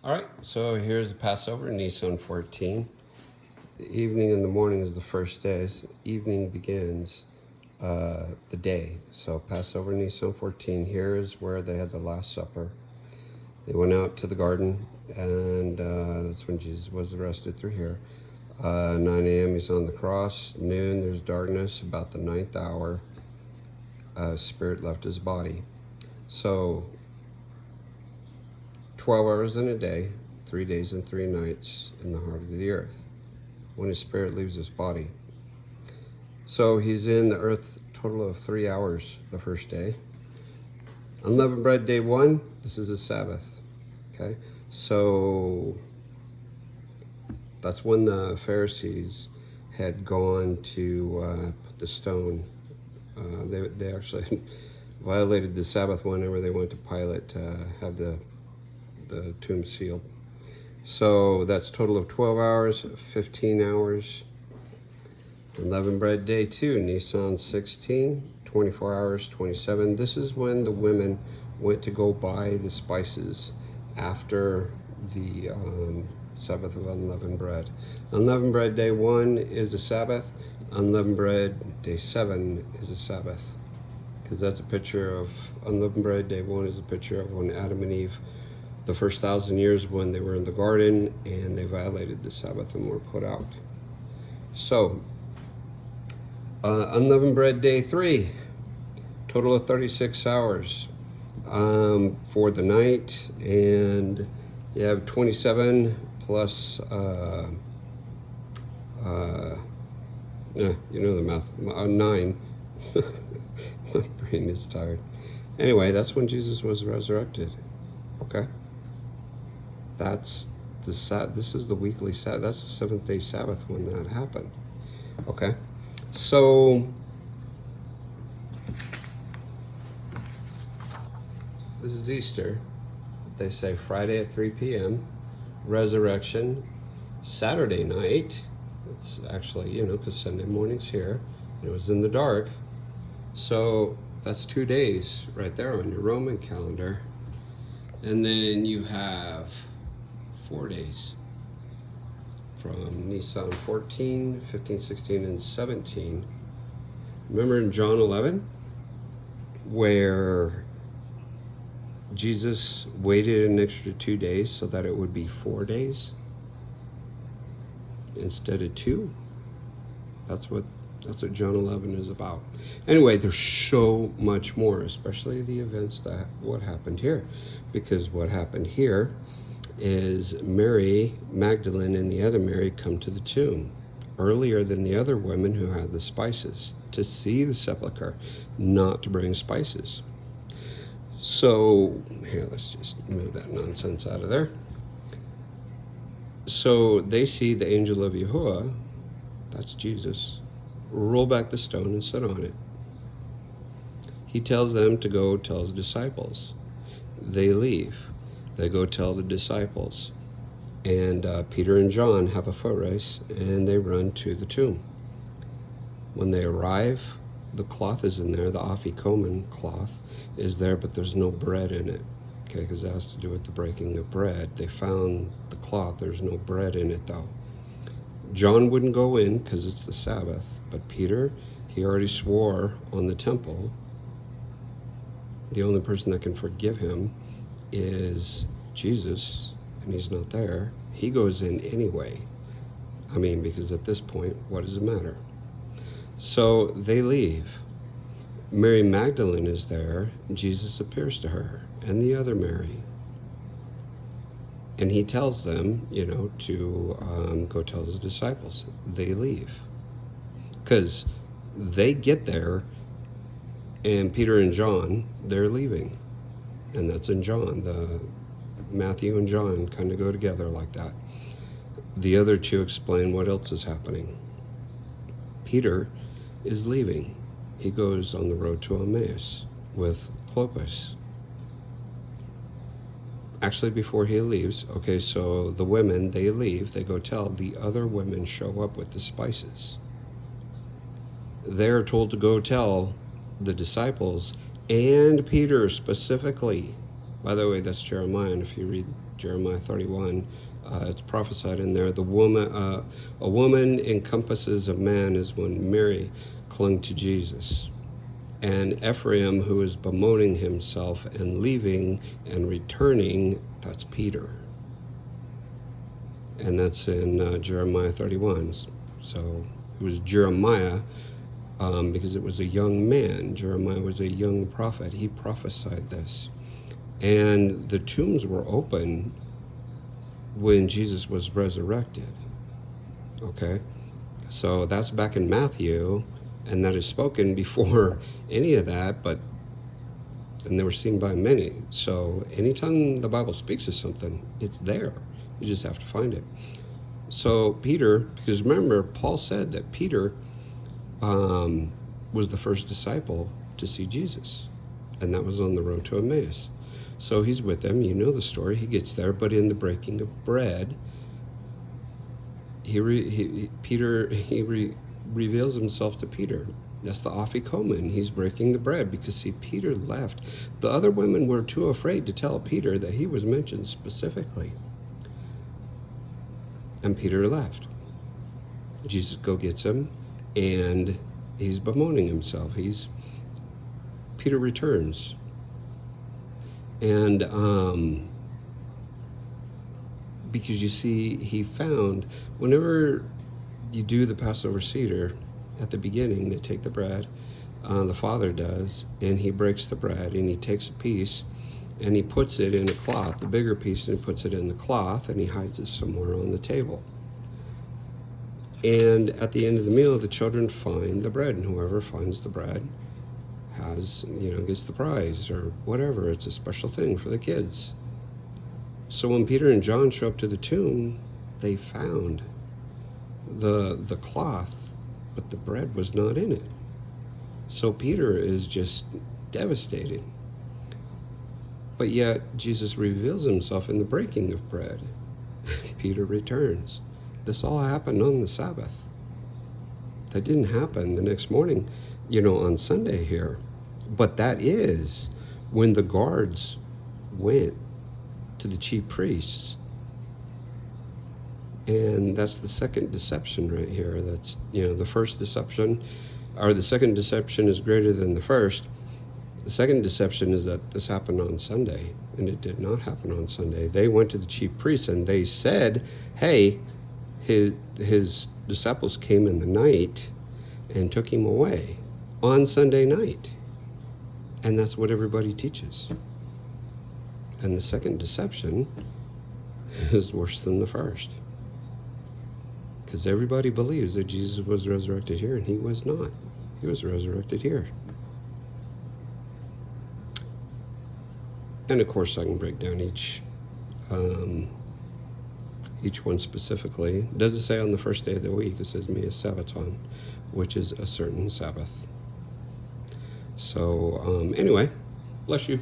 All right, so here's the Passover, Nisan 14. The evening and the morning is the first day. So evening begins the day. So Passover, Nisan 14. Here is where they had the Last Supper. They went out to the garden, and that's when Jesus was arrested through here. 9 a.m. he's on the cross. Noon there's darkness. About the ninth hour, spirit left his body. So 12 hours in a day, 3 days and 3 nights in the heart of the earth, when his spirit leaves his body. So he's in the earth a total of 3 hours the first day. Unleavened bread, day 1, this is a Sabbath. Okay, so that's when the Pharisees had gone to put the stone. They actually violated the Sabbath whenever they went to Pilate to have the tomb sealed. So that's a total of 12 hours, 15 hours. Unleavened bread, day 2, Nisan 16, 24 hours, 27. This is when the women went to go buy the spices after the Sabbath of unleavened bread. Unleavened bread, day 1 is a Sabbath. Unleavened bread, day 7 is a Sabbath. Because that's a picture of unleavened bread, day 1 is a picture of when Adam and Eve, the first 1,000 years when they were in the garden and they violated the Sabbath and were put out. So, unleavened bread, day 3, total of 36 hours for the night, and you have 27 plus, you know the math, 9. My brain is tired. Anyway, that's when Jesus was resurrected. Okay. That's this is the weekly Sabbath. That's the seventh day Sabbath when that happened. Okay, so this is Easter. They say Friday at 3 p.m. Resurrection, Saturday night. It's actually, because Sunday morning's here. And it was in the dark. So that's 2 days right there on your Roman calendar. And then you have 4 days from Nisan 14, 15, 16, and 17. Remember in John 11 where Jesus waited an extra 2 days so that it would be 4 days instead of 2? That's what John 11 is about. Anyway, there's so much more, especially the events that what happened here, because what happened here is Mary Magdalene and the other Mary come to the tomb earlier than the other women who had the spices to see the sepulcher, not to bring spices. So here, let's just move that nonsense out of there. So they see the angel of Yahuwah, that's Jesus, roll back the stone and sit on it. He tells them to go tell his disciples. They leave. They go tell the disciples. And Peter and John have a foot race, and they run to the tomb. When they arrive, the cloth is in there. The afikomen cloth is there, but there's no bread in it. Okay, because that has to do with the breaking of bread. They found the cloth. There's no bread in it, though. John wouldn't go in because it's the Sabbath, but Peter, he already swore on the temple. The only person that can forgive him is Jesus, and he's not there. He goes in anyway. I mean, because at this point, what does it matter? So they leave. Mary Magdalene is there. Jesus appears to her, and the other Mary. And he tells them, to go tell his disciples. They leave. Because they get there, and Peter and John, they're leaving. And that's in John. The Matthew and John kind of go together like that. The other two explain what else is happening. Peter is leaving. He goes on the road to Emmaus with Clopas. Actually, before he leaves, okay, so the women, they leave. They go tell. The other women show up with the spices. They're told to go tell the disciples and Peter specifically. By the way, that's Jeremiah, and if you read Jeremiah 31. It's prophesied in there. A woman encompasses a man as when Mary clung to Jesus. And Ephraim, who is bemoaning himself and leaving and returning, that's Peter. And that's in Jeremiah 31. So it was Jeremiah because it was a young man. Jeremiah was a young prophet. He prophesied this. And the tombs were open when Jesus was resurrected. Okay? So that's back in Matthew, and that is spoken before any of that, and they were seen by many. So anytime the Bible speaks of something, it's there. You just have to find it. So Peter, because remember, Paul said that Peter was the first disciple to see Jesus, and that was on the road to Emmaus. So he's with them. You know the story. He gets there, but in the breaking of bread, Peter reveals himself to Peter. That's the Afikomen. He's breaking the bread because, see, Peter left. The other women were too afraid to tell Peter that he was mentioned specifically. And Peter left. Jesus gets him, and he's bemoaning himself. Peter returns. And because you see, he found, whenever you do the Passover Seder, at the beginning, they take the bread, the Father does, and he breaks the bread, and he takes a piece, and he puts it in a cloth, the bigger piece, and he puts it in the cloth, and he hides it somewhere on the table. And at the end of the meal, the children find the bread, and whoever finds the bread gets the prize or whatever. It's a special thing for the kids. So when Peter and John show up to the tomb, they found the cloth, but the bread was not in it. So Peter is just devastated. But yet Jesus reveals himself in the breaking of bread. Peter returns. This all happened on the Sabbath. That didn't happen the next morning, on Sunday here. But that is when the guards went to the chief priests. And that's the second deception right here. That's, the first deception, or the second deception is greater than the first. The second deception is that this happened on Sunday, and it did not happen on Sunday. They went to the chief priests and they said, hey, his disciples came in the night and took him away on Sunday night. And that's what everybody teaches. And the second deception is worse than the first. Because everybody believes that Jesus was resurrected here, and he was not. He was resurrected here. And of course, I can break down each one specifically. It doesn't say on the first day of the week. It says Mia Sabbaton, which is a certain Sabbath. So anyway, bless you.